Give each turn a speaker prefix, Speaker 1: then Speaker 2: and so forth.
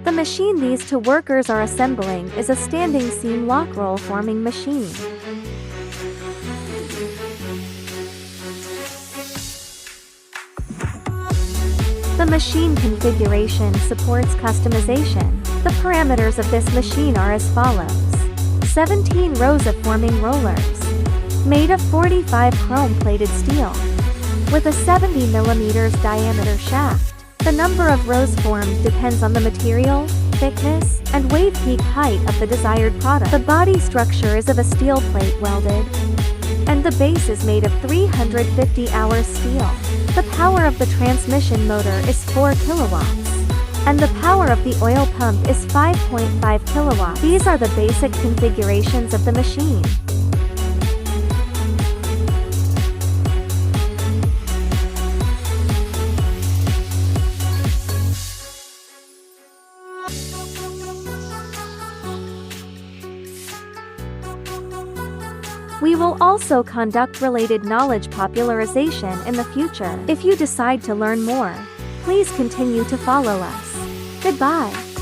Speaker 1: The machine these two workers are assembling is a standing seam lock roll forming machine. The machine configuration supports customization. The parameters of this machine are as follows. 17 rows of forming rollers, made of 45 chrome-plated steel, with a 70 mm diameter shaft. The number of rows formed depends on the material, thickness, and wave peak height of the desired product. The body structure is of a steel plate welded, and the base is made of 350-hour steel. The power of the transmission motor is 4 kilowatts, and the power of the oil pump is 5.5 kilowatts. These are the basic configurations of the machine. We will also conduct related knowledge popularization in the future. If you decide to learn more, please continue to follow us. Goodbye.